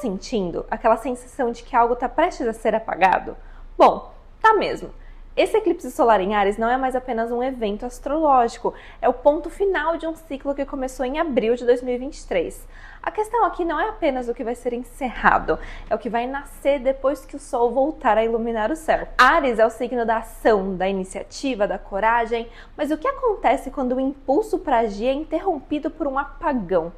sentindo aquela sensação de que algo está prestes a ser apagado? Bom, tá mesmo. Esse eclipse solar em Áries não é mais apenas um evento astrológico, é o ponto final de um ciclo que começou em abril de 2023. A questão aqui não é apenas o que vai ser encerrado, é o que vai nascer depois que o Sol voltar a iluminar o céu. Áries é o signo da ação, da iniciativa, da coragem, mas o que acontece quando o impulso para agir é interrompido por um apagão?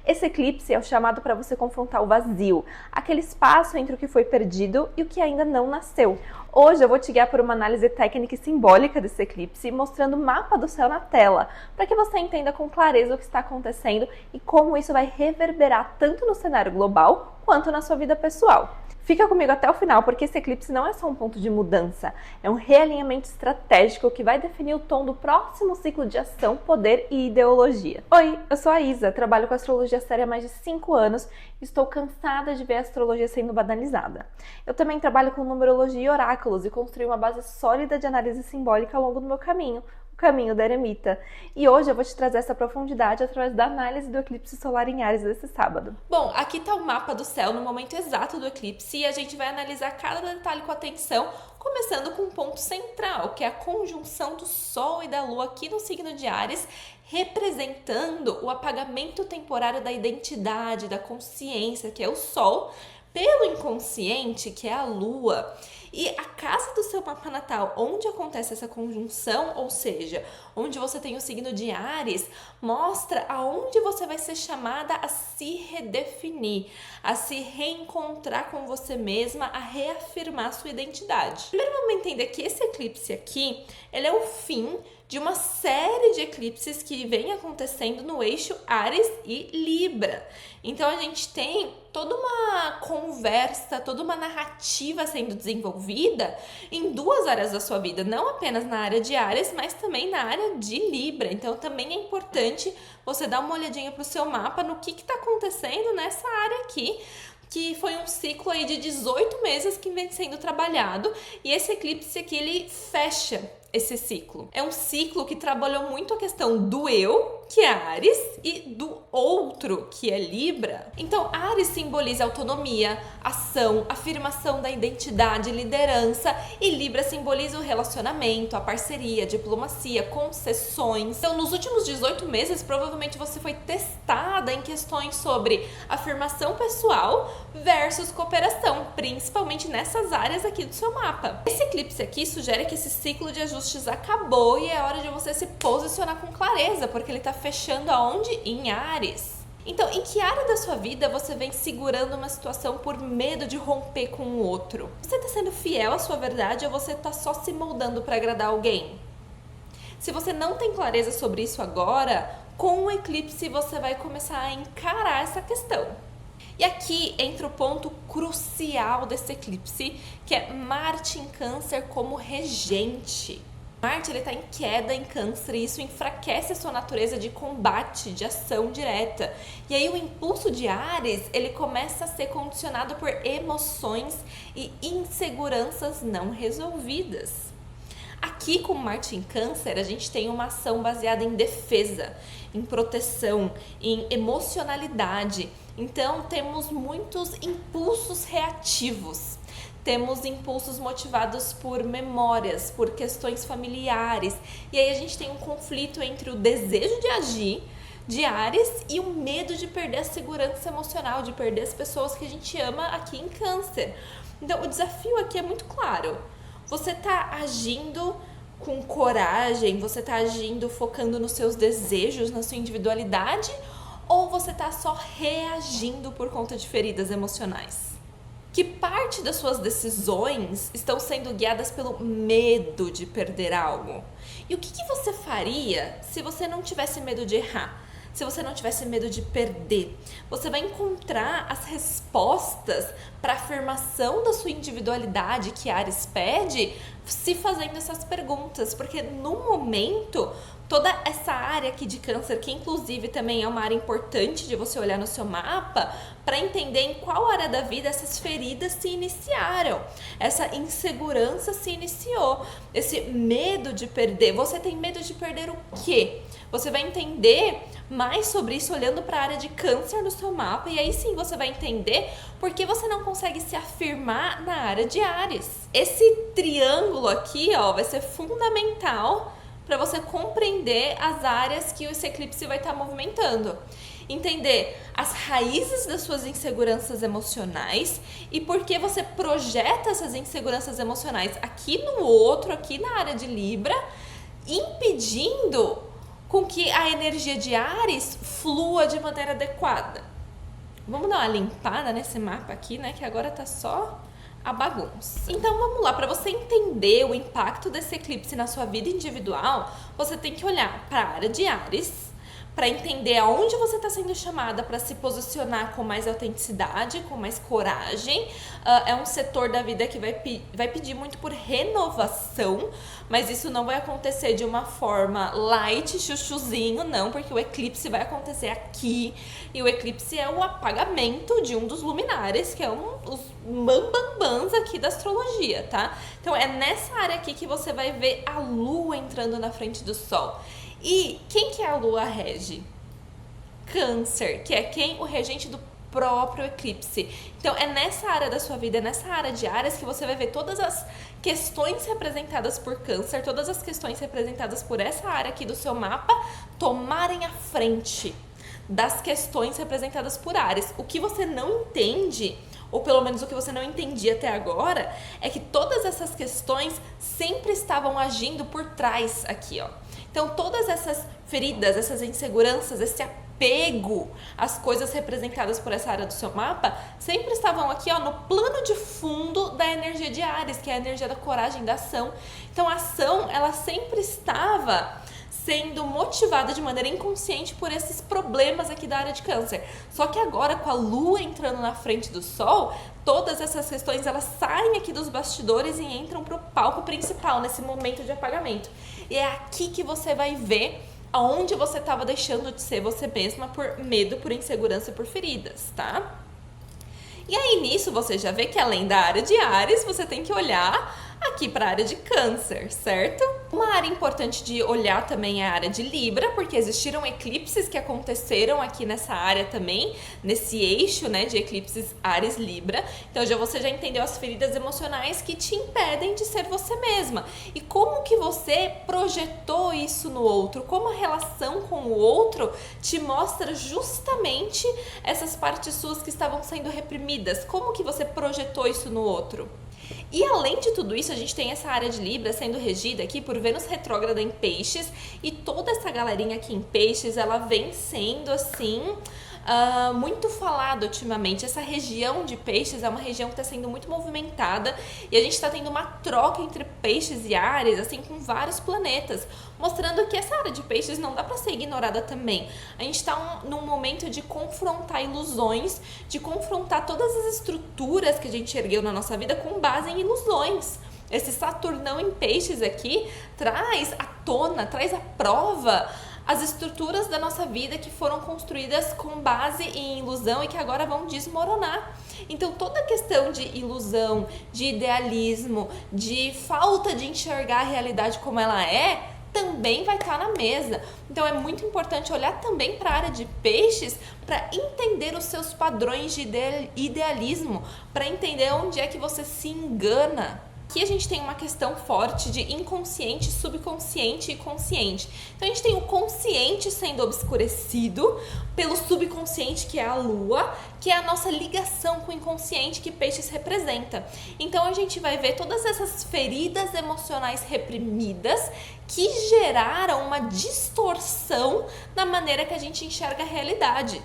Esse eclipse é o chamado para você confrontar o vazio, aquele espaço entre o que foi perdido e o que ainda não nasceu. Hoje eu vou te guiar por uma análise técnica e simbólica desse eclipse, mostrando o mapa do céu na tela, para que você entenda com clareza o que está acontecendo e como isso vai reverberar tanto no cenário global quanto na sua vida pessoal. Fica comigo até o final, porque esse eclipse não é só um ponto de mudança, é um realinhamento estratégico que vai definir o tom do próximo ciclo de ação, poder e ideologia. Oi, eu sou a Isa, trabalho com astrologia séria há mais de 5 anos e estou cansada de ver a astrologia sendo banalizada. Eu também trabalho com numerologia e oráculos e construí uma base sólida de análise simbólica ao longo do meu caminho, caminho da eremita. E hoje eu vou te trazer essa profundidade através da análise do eclipse solar em Áries desse sábado. Bom, aqui está o mapa do céu no momento exato do eclipse e a gente vai analisar cada detalhe com atenção, começando com um ponto central, que é a conjunção do Sol e da Lua aqui no signo de Áries, representando o apagamento temporário da identidade, da consciência, que é o Sol, pelo inconsciente, que é a Lua. E a casa do seu mapa natal, onde acontece essa conjunção, ou seja, onde você tem o signo de Áries, mostra aonde você vai ser chamada a se redefinir, a se reencontrar com você mesma, a reafirmar sua identidade. Primeiro vamos entender que esse eclipse aqui, ele é o fim de uma série de eclipses que vem acontecendo no eixo Áries e Libra. Então a gente tem toda uma conversa, toda uma narrativa sendo desenvolvida em duas áreas da sua vida, não apenas na área de Áries, mas também na área de Libra. Então também é importante você dar uma olhadinha para o seu mapa no que está acontecendo nessa área aqui, que foi um ciclo aí de 18 meses que vem sendo trabalhado, e esse eclipse aqui, ele fecha esse ciclo. É um ciclo que trabalhou muito a questão do eu, que é Áries, e do outro, que é Libra. Então, Áries simboliza autonomia, ação, afirmação da identidade, liderança, e Libra simboliza o relacionamento, a parceria, a diplomacia, concessões. Então, nos últimos 18 meses, provavelmente você foi testada em questões sobre afirmação pessoal versus cooperação, principalmente nessas áreas aqui do seu mapa. Esse eclipse aqui sugere que esse ciclo de ajustes acabou e é hora de você se posicionar com clareza, porque ele está fechando aonde? Em Áries. Então, em que área da sua vida você vem segurando uma situação por medo de romper com o outro? Você está sendo fiel à sua verdade ou você está só se moldando para agradar alguém? Se você não tem clareza sobre isso agora, com o eclipse você vai começar a encarar essa questão. E aqui entra o ponto crucial desse eclipse, que é Marte em Câncer como regente. Marte está em queda em Câncer e isso enfraquece a sua natureza de combate, de ação direta. E aí o impulso de Áries, ele começa a ser condicionado por emoções e inseguranças não resolvidas. Aqui com Marte em Câncer, a gente tem uma ação baseada em defesa, em proteção, em emocionalidade. Então, temos muitos impulsos reativos. Temos impulsos motivados por memórias, por questões familiares. E aí a gente tem um conflito entre o desejo de agir de Áries e o medo de perder a segurança emocional, de perder as pessoas que a gente ama aqui em Câncer. Então, o desafio aqui é muito claro. Você está agindo com coragem, você está agindo focando nos seus desejos, na sua individualidade, ou você está só reagindo por conta de feridas emocionais? Que parte das suas decisões estão sendo guiadas pelo medo de perder algo? E o que você faria se você não tivesse medo de errar? Se você não tivesse medo de perder? Você vai encontrar as respostas para a afirmação da sua individualidade que Áries pede se fazendo essas perguntas, porque no momento toda essa área aqui de Câncer, que inclusive também é uma área importante de você olhar no seu mapa para entender em qual área da vida essas feridas se iniciaram, essa insegurança se iniciou, esse medo de perder. Você tem medo de perder o quê? Você vai entender mais sobre isso olhando para a área de câncer no seu mapa, e aí sim você vai entender por que você não consegue se afirmar na área de Áries. Esse triângulo aqui, ó, vai ser fundamental para você compreender as áreas que esse eclipse vai estar movimentando. Entender as raízes das suas inseguranças emocionais e por que você projeta essas inseguranças emocionais aqui no outro, aqui na área de Libra, impedindo com que a energia de Áries flua de maneira adequada. Vamos dar uma limpada nesse mapa aqui, né, que agora tá só a bagunça. Então vamos lá, para você entender o impacto desse eclipse na sua vida individual, você tem que olhar para a área de Áries, para entender aonde você está sendo chamada para se posicionar com mais autenticidade, com mais coragem. É um setor da vida que vai pedir muito por renovação, mas isso não vai acontecer de uma forma light, chuchuzinho, não, porque o eclipse vai acontecer aqui, e o eclipse é o apagamento de um dos luminares, que é os bambambãs aqui da astrologia, tá? Então é nessa área aqui que você vai ver a Lua entrando na frente do Sol. E quem que a Lua rege? Câncer, que é quem? O regente do próprio eclipse. Então é nessa área da sua vida, é nessa área de Áries que você vai ver todas as questões representadas por Câncer, todas as questões representadas por essa área aqui do seu mapa tomarem a frente das questões representadas por Áries. O que você não entende, ou pelo menos o que você não entendia até agora, é que todas essas questões sempre estavam agindo por trás aqui, ó. Então todas essas feridas, essas inseguranças, esse apego às coisas representadas por essa área do seu mapa, sempre estavam aqui, ó, no plano de fundo da energia de Áries, que é a energia da coragem, da ação. Então a ação, ela sempre estava sendo motivada de maneira inconsciente por esses problemas aqui da área de Câncer. Só que agora, com a Lua entrando na frente do Sol, todas essas questões, elas saem aqui dos bastidores e entram para o palco principal, nesse momento de apagamento. E é aqui que você vai ver aonde você estava deixando de ser você mesma por medo, por insegurança e por feridas, tá? E aí, nisso, você já vê que além da área de Áries, você tem que olhar aqui para a área de Câncer, certo? Uma área importante de olhar também é a área de Libra, porque existiram eclipses que aconteceram aqui nessa área também, nesse eixo, né, de eclipses Áries-Libra. Então você já entendeu as feridas emocionais que te impedem de ser você mesma. E como que você projetou isso no outro? Como a relação com o outro te mostra justamente essas partes suas que estavam sendo reprimidas? Como que você projetou isso no outro? E além de tudo isso, a gente tem essa área de Libra sendo regida aqui por Vênus retrógrada em Peixes, e toda essa galerinha aqui em Peixes, ela vem sendo assim muito falada ultimamente. Essa região de Peixes é uma região que está sendo muito movimentada, e a gente está tendo uma troca entre Peixes e Áries, assim, com vários planetas, mostrando que essa área de Peixes não dá para ser ignorada também. A gente está num momento de confrontar ilusões, de confrontar todas as estruturas que a gente ergueu na nossa vida com base em ilusões. Esse Saturnão em Peixes aqui traz à tona, traz à prova as estruturas da nossa vida que foram construídas com base em ilusão e que agora vão desmoronar. Então toda a questão de ilusão, de idealismo, de falta de enxergar a realidade como ela é, também vai estar na mesa. Então é muito importante olhar também para a área de Peixes para entender os seus padrões de idealismo, para entender onde é que você se engana. Aqui a gente tem uma questão forte de inconsciente, subconsciente e consciente. Então a gente tem o consciente sendo obscurecido pelo subconsciente, que é a Lua, que é a nossa ligação com o inconsciente que Peixes representa. Então a gente vai ver todas essas feridas emocionais reprimidas que geraram uma distorção na maneira que a gente enxerga a realidade.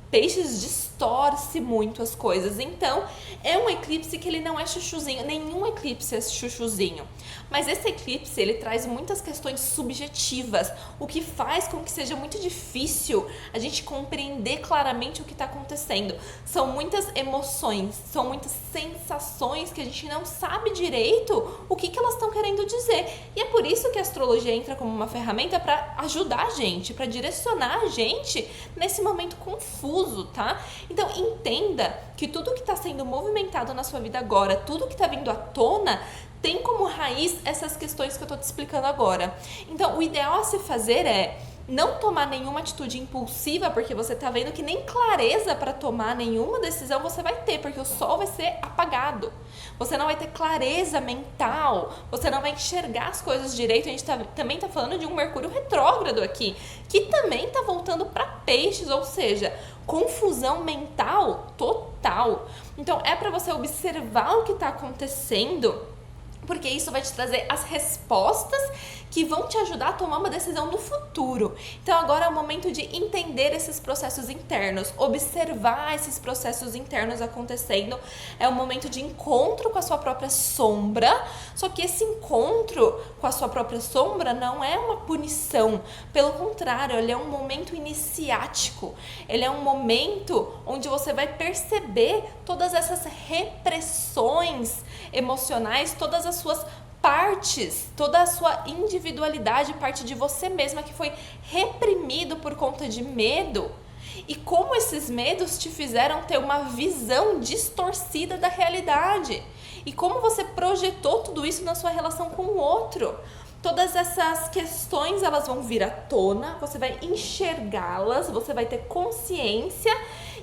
Peixes distorce muito as coisas, então é um eclipse que ele não é chuchuzinho, nenhum eclipse é chuchuzinho, mas esse eclipse ele traz muitas questões subjetivas, o que faz com que seja muito difícil a gente compreender claramente o que está acontecendo. São muitas emoções, são muitas sensações que a gente não sabe direito o que elas estão querendo dizer, e é por isso que a astrologia entra como uma ferramenta para ajudar a gente, para direcionar a gente nesse momento confuso, tá? Então entenda que tudo que está sendo movimentado na sua vida agora, tudo que está vindo à tona, tem como raiz essas questões que eu tô te explicando agora. Então o ideal a se fazer é não tomar nenhuma atitude impulsiva, porque você tá vendo que nem clareza para tomar nenhuma decisão você vai ter, porque o sol vai ser apagado. Você não vai ter clareza mental, você não vai enxergar as coisas direito. A gente também tá falando de um Mercúrio retrógrado aqui, que também tá voltando para Peixes, ou seja, confusão mental total. Então é para você observar o que tá acontecendo, porque isso vai te trazer as respostas que vão te ajudar a tomar uma decisão no futuro. Então agora é o momento de entender esses processos internos, observar esses processos internos acontecendo. É o momento de encontro com a sua própria sombra, só que esse encontro com a sua própria sombra não é uma punição, pelo contrário, ele é um momento iniciático, ele é um momento onde você vai perceber todas essas repressões emocionais, todas as suas partes, toda a sua individualidade, parte de você mesma que foi reprimido por conta de medo, e como esses medos te fizeram ter uma visão distorcida da realidade, e como você projetou tudo isso na sua relação com o outro. Todas essas questões, elas vão vir à tona, você vai enxergá-las, você vai ter consciência,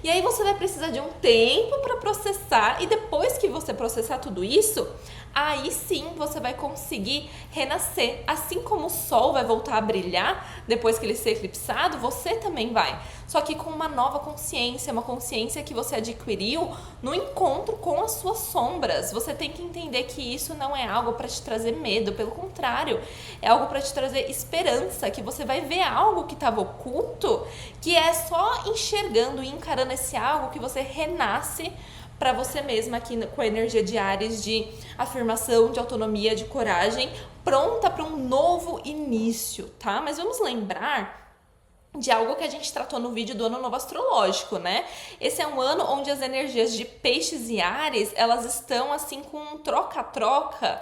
e aí você vai precisar de um tempo para processar, e depois que você processar tudo isso, aí sim você vai conseguir renascer. Assim como o sol vai voltar a brilhar depois que ele ser eclipsado, você também vai. Só que com uma nova consciência, uma consciência que você adquiriu no encontro com as suas sombras. Você tem que entender que isso não é algo para te trazer medo, pelo contrário, é algo para te trazer esperança, que você vai ver algo que estava oculto, que é só enxergando e encarando esse algo que você renasce para você mesma aqui com a energia de Áries, de afirmação, de autonomia, de coragem, pronta para um novo início, tá? Mas vamos lembrar de algo que a gente tratou no vídeo do Ano Novo Astrológico, né? Esse é um ano onde as energias de Peixes e Áries, elas estão assim com um troca-troca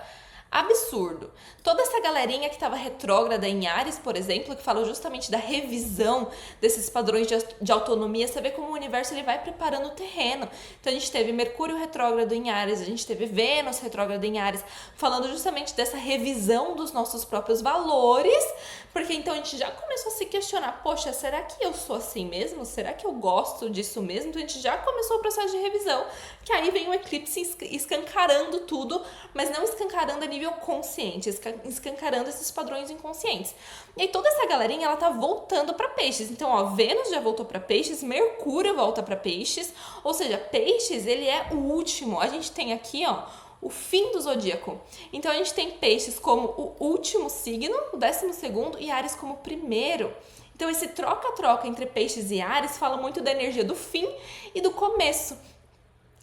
absurdo. Toda essa galerinha que estava retrógrada em Áries, por exemplo, que falou justamente da revisão desses padrões de autonomia, você vê como o universo ele vai preparando o terreno. Então a gente teve Mercúrio retrógrado em Áries, a gente teve Vênus retrógrado em Áries, falando justamente dessa revisão dos nossos próprios valores, porque então a gente já começou a se questionar, poxa, será que eu sou assim mesmo? Será que eu gosto disso mesmo? Então a gente já começou o processo de revisão, que aí vem o eclipse escancarando tudo, mas não escancarando a nível consciente, escancarando esses padrões inconscientes. E aí toda essa galerinha, ela tá voltando para Peixes. Então, ó, Vênus já voltou para Peixes, Mercúrio volta para Peixes, ou seja, Peixes, ele é o último. A gente tem aqui, ó, o fim do zodíaco. Então, a gente tem Peixes como o último signo, o 12º, e Áries como o primeiro. Então, esse troca-troca entre Peixes e Áries fala muito da energia do fim e do começo.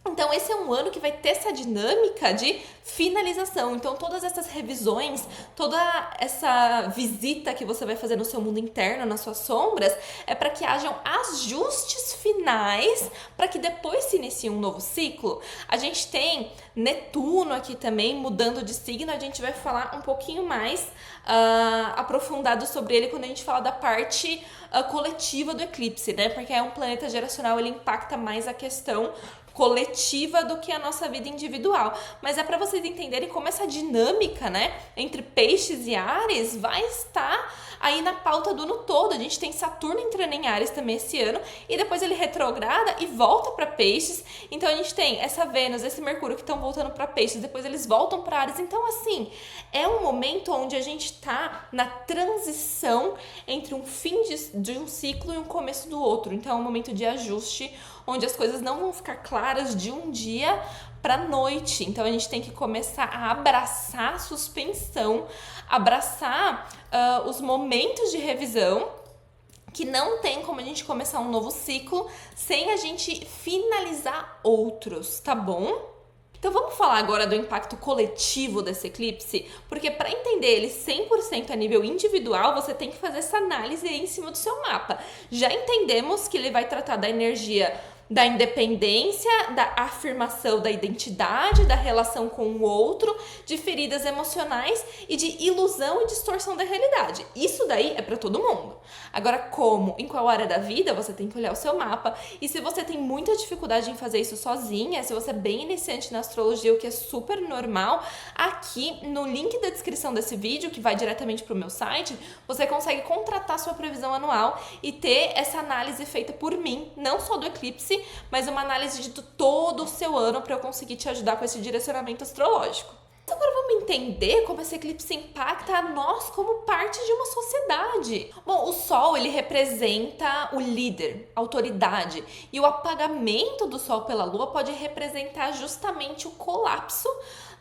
Então esse é um ano que vai ter essa dinâmica de finalização. Então todas essas revisões, toda essa visita que você vai fazer no seu mundo interno, nas suas sombras, é para que hajam ajustes finais para que depois se inicie um novo ciclo. A gente tem Netuno aqui também mudando de signo, a gente vai falar um pouquinho mais aprofundado sobre ele quando a gente fala da parte coletiva do eclipse, né? Porque é um planeta geracional, ele impacta mais a questão coletiva do que a nossa vida individual. Mas é para vocês entenderem como essa dinâmica, né, entre Peixes e Áries vai estar aí na pauta do ano todo. A gente tem Saturno entrando em Áries também esse ano, e depois ele retrograda e volta para Peixes. Então a gente tem essa Vênus, esse Mercúrio que estão voltando para Peixes, depois eles voltam para Áries. Então assim, é um momento onde a gente tá na transição entre um fim de um ciclo e um começo do outro. Então é um momento de ajuste, onde as coisas não vão ficar claras de um dia para noite. Então a gente tem que começar a abraçar a suspensão, abraçar os momentos de revisão, que não tem como a gente começar um novo ciclo sem a gente finalizar outros, tá bom? Então vamos falar agora do impacto coletivo desse eclipse, porque para entender ele 100% a nível individual, você tem que fazer essa análise em cima do seu mapa. Já entendemos que ele vai tratar da energia da independência, da afirmação da identidade, da relação com o outro, de feridas emocionais e de ilusão e distorção da realidade. Isso daí é para todo mundo. Agora, como, em qual área da vida, você tem que olhar o seu mapa. E se você tem muita dificuldade em fazer isso sozinha, se você é bem iniciante na astrologia, o que é super normal, aqui no link da descrição desse vídeo, que vai diretamente para o meu site, você consegue contratar sua previsão anual e ter essa análise feita por mim, não só do eclipse, mas uma análise de todo o seu ano para eu conseguir te ajudar com esse direcionamento astrológico. Agora vamos entender como esse eclipse impacta a nós como parte de uma sociedade. Bom, o Sol, ele representa o líder, a autoridade, e o apagamento do Sol pela Lua pode representar justamente o colapso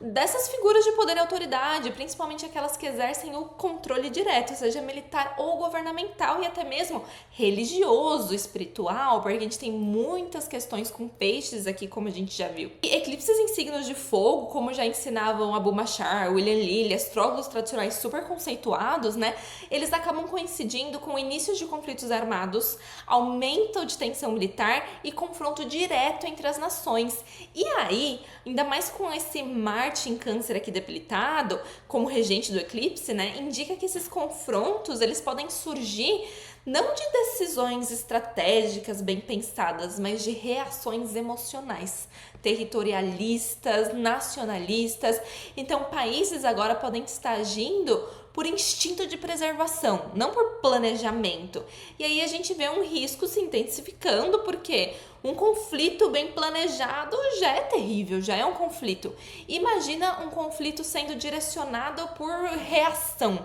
dessas figuras de poder e autoridade, principalmente aquelas que exercem o controle direto, seja militar ou governamental e até mesmo religioso, espiritual, porque a gente tem muitas questões com peixes aqui, como a gente já viu. E eclipses em signos de fogo, como já ensinavam Abu Mashar, William Lilly, astrólogos tradicionais super conceituados, né? Eles acabam coincidindo com inícios de conflitos armados, aumento de tensão militar e confronto direto entre as nações. E aí, ainda mais com esse Marte em Câncer aqui debilitado, como regente do eclipse, né, indica que esses confrontos, eles podem surgir não de decisões estratégicas bem pensadas, mas de reações emocionais, territorialistas, nacionalistas. Então, países agora podem estar agindo por instinto de preservação, não por planejamento. E aí a gente vê um risco se intensificando, porque um conflito bem planejado já é terrível, já é um conflito. Imagina um conflito sendo direcionado por reação,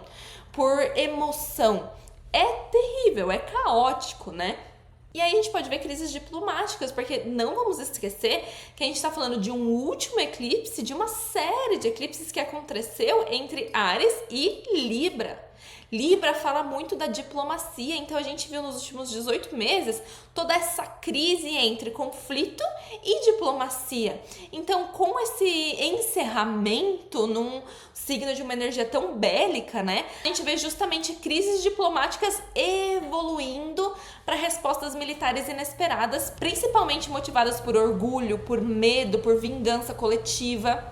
por emoção. É terrível, é caótico, né? E aí a gente pode ver crises diplomáticas, porque não vamos esquecer que a gente está falando de um último eclipse, de uma série de eclipses que aconteceu entre Áries e Libra. Libra fala muito da diplomacia, então a gente viu nos últimos 18 meses toda essa crise entre conflito e diplomacia. Então, com esse encerramento num signo de uma energia tão bélica, né, a gente vê justamente crises diplomáticas evoluindo para respostas militares inesperadas, principalmente motivadas por orgulho, por medo, por vingança coletiva.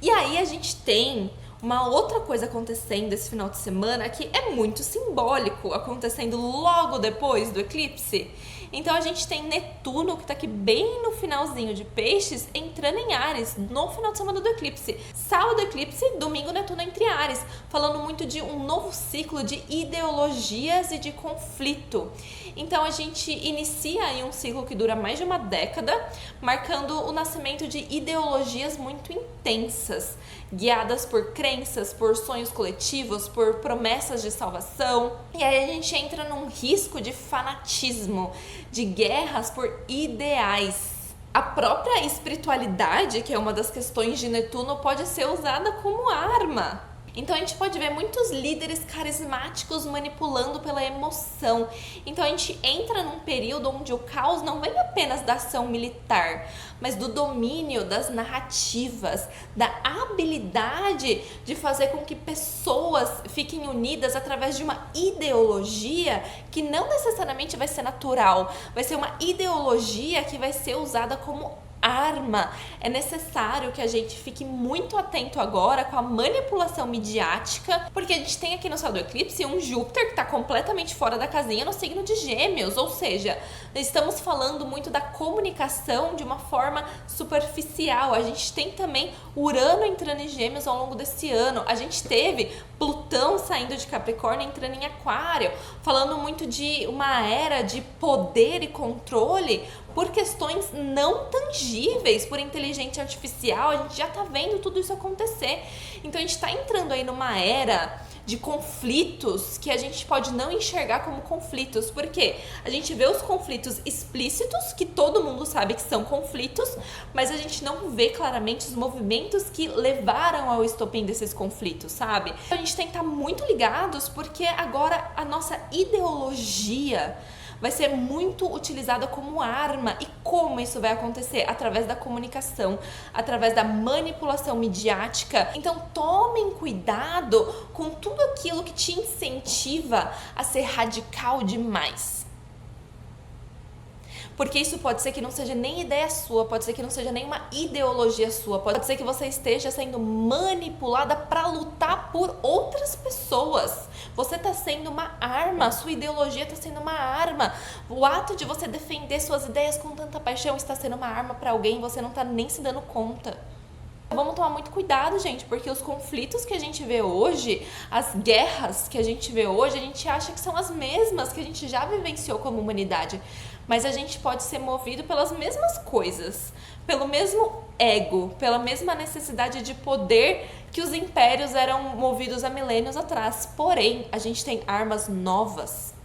E aí a gente tem uma outra coisa acontecendo esse final de semana que é muito simbólico, acontecendo logo depois do eclipse. Então a gente tem Netuno, que está aqui bem no finalzinho de Peixes, entrando em Áries no final de semana do eclipse. Sábado eclipse, domingo Netuno entre Áries, falando muito de um novo ciclo de ideologias e de conflito. Então a gente inicia aí um ciclo que dura mais de uma década, marcando o nascimento de ideologias muito intensas, guiadas por crenças, por sonhos coletivos, por promessas de salvação. E aí a gente entra num risco de fanatismo, de guerras por ideais. A própria espiritualidade, que é uma das questões de Netuno, pode ser usada como arma. Então a gente pode ver muitos líderes carismáticos manipulando pela emoção. Então a gente entra num período onde o caos não vem apenas da ação militar, mas do domínio das narrativas, da habilidade de fazer com que pessoas fiquem unidas através de uma ideologia que não necessariamente vai ser natural, vai ser uma ideologia que vai ser usada como arma. É necessário que a gente fique muito atento agora com a manipulação midiática, porque a gente tem aqui no céu do eclipse um Júpiter que está completamente fora da casinha no signo de Gêmeos, ou seja, estamos falando muito da comunicação de uma forma superficial. A gente tem também Urano entrando em Gêmeos ao longo desse ano, a gente teve Plutão saindo de Capricórnio entrando em Aquário, falando muito de uma era de poder e controle por questões não tangíveis, por inteligência artificial. A gente já tá vendo tudo isso acontecer. Então a gente tá entrando aí numa era de conflitos que a gente pode não enxergar como conflitos, porque a gente vê os conflitos explícitos, que todo mundo sabe que são conflitos, mas a gente não vê claramente os movimentos que levaram ao estopim desses conflitos, sabe? A gente tem que estar muito ligados, porque agora a nossa ideologia vai ser muito utilizada como arma. E como isso vai acontecer? Através da comunicação, através da manipulação midiática. Então tomem cuidado com tudo aquilo que te incentiva a ser radical demais. Porque isso pode ser que não seja nem ideia sua, pode ser que não seja nenhuma ideologia sua, pode ser que você esteja sendo manipulada para lutar por outras pessoas. Você está sendo uma arma, sua ideologia está sendo uma arma. O ato de você defender suas ideias com tanta paixão está sendo uma arma para alguém e você não está nem se dando conta. Vamos tomar muito cuidado, gente, porque os conflitos que a gente vê hoje, as guerras que a gente vê hoje, a gente acha que são as mesmas que a gente já vivenciou como humanidade. Mas a gente pode ser movido pelas mesmas coisas, pelo mesmo ego, pela mesma necessidade de poder que os impérios eram movidos há milênios atrás. Porém, a gente tem armas novas.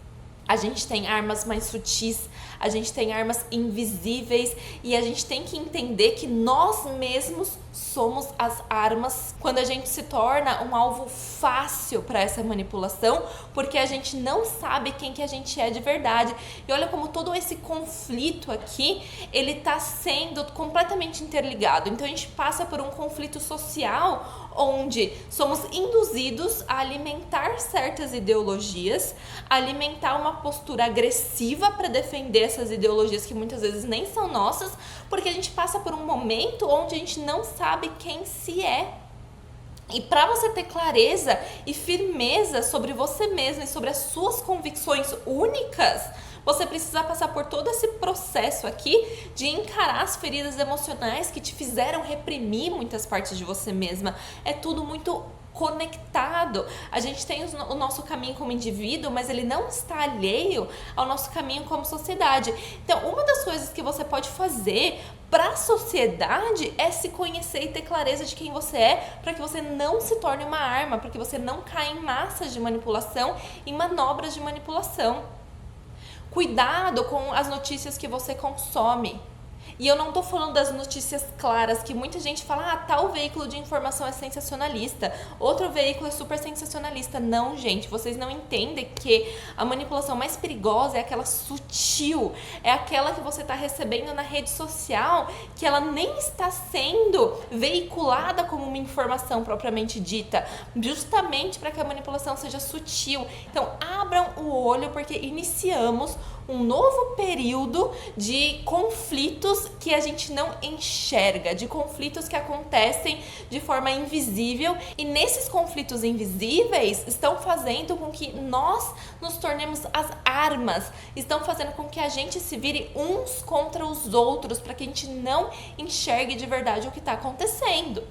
A gente tem armas mais sutis, a gente tem armas invisíveis e a gente tem que entender que nós mesmos somos as armas quando a gente se torna um alvo fácil para essa manipulação, porque a gente não sabe quem que a gente é de verdade. E olha como todo esse conflito aqui, ele tá sendo completamente interligado. Então a gente passa por um conflito social onde somos induzidos a alimentar certas ideologias, a alimentar uma postura agressiva para defender essas ideologias que muitas vezes nem são nossas, porque a gente passa por um momento onde a gente não sabe quem se é. E para você ter clareza e firmeza sobre você mesmo e sobre as suas convicções únicas, você precisa passar por todo esse processo aqui de encarar as feridas emocionais que te fizeram reprimir muitas partes de você mesma. É tudo muito conectado. A gente tem o nosso caminho como indivíduo, mas ele não está alheio ao nosso caminho como sociedade. Então, uma das coisas que você pode fazer para a sociedade é se conhecer e ter clareza de quem você é, para que você não se torne uma arma, para que você não caia em massas de manipulação, em manobras de manipulação. Cuidado com as notícias que você consome. E eu não tô falando das notícias claras, que muita gente fala, tal veículo de informação é sensacionalista, outro veículo é super sensacionalista. Não, gente, vocês não entendem que a manipulação mais perigosa é aquela sutil, é aquela que você tá recebendo na rede social, que ela nem está sendo veiculada como uma informação propriamente dita, justamente para que a manipulação seja sutil. Então, abram o olho, porque iniciamos um novo período de conflitos que a gente não enxerga, de conflitos que acontecem de forma invisível, e nesses conflitos invisíveis estão fazendo com que nós nos tornemos as armas, estão fazendo com que a gente se vire uns contra os outros, para que a gente não enxergue de verdade o que está acontecendo.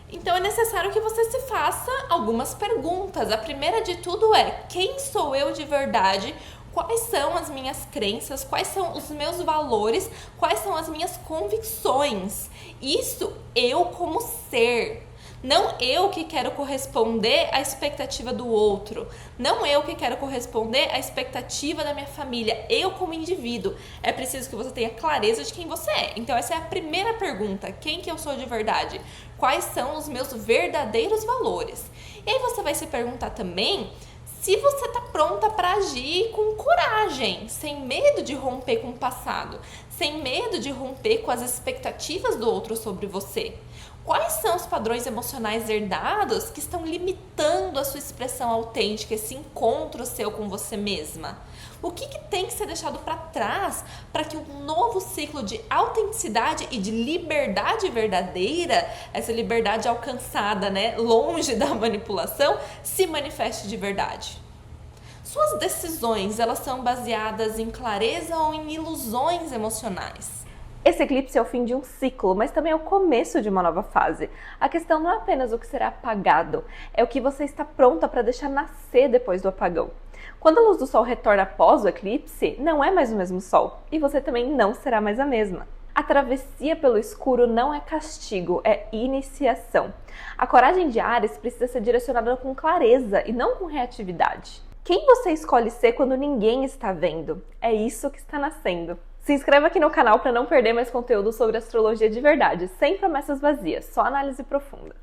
Então é necessário que você se faça algumas perguntas. A primeira de tudo é: quem sou eu de verdade? Quais são as minhas crenças? Quais são os meus valores? Quais são as minhas convicções? Isso eu como ser. Não eu que quero corresponder à expectativa do outro. Não eu que quero corresponder à expectativa da minha família. Eu como indivíduo. É preciso que você tenha clareza de quem você é. Então essa é a primeira pergunta. Quem que eu sou de verdade? Quais são os meus verdadeiros valores? E aí você vai se perguntar também se você está pronta para agir com coragem, sem medo de romper com o passado, sem medo de romper com as expectativas do outro sobre você. Quais são os padrões emocionais herdados que estão limitando a sua expressão autêntica, esse encontro seu com você mesma? O que tem que ser deixado para trás para que um novo ciclo de autenticidade e de liberdade verdadeira, essa liberdade alcançada, longe da manipulação, se manifeste de verdade? Suas decisões, elas são baseadas em clareza ou em ilusões emocionais? Esse eclipse é o fim de um ciclo, mas também é o começo de uma nova fase. A questão não é apenas o que será apagado, é o que você está pronta para deixar nascer depois do apagão. Quando a luz do sol retorna após o eclipse, não é mais o mesmo sol, e você também não será mais a mesma. A travessia pelo escuro não é castigo, é iniciação. A coragem de Áries precisa ser direcionada com clareza e não com reatividade. Quem você escolhe ser quando ninguém está vendo? É isso que está nascendo. Se inscreva aqui no canal para não perder mais conteúdo sobre astrologia de verdade, sem promessas vazias, só análise profunda.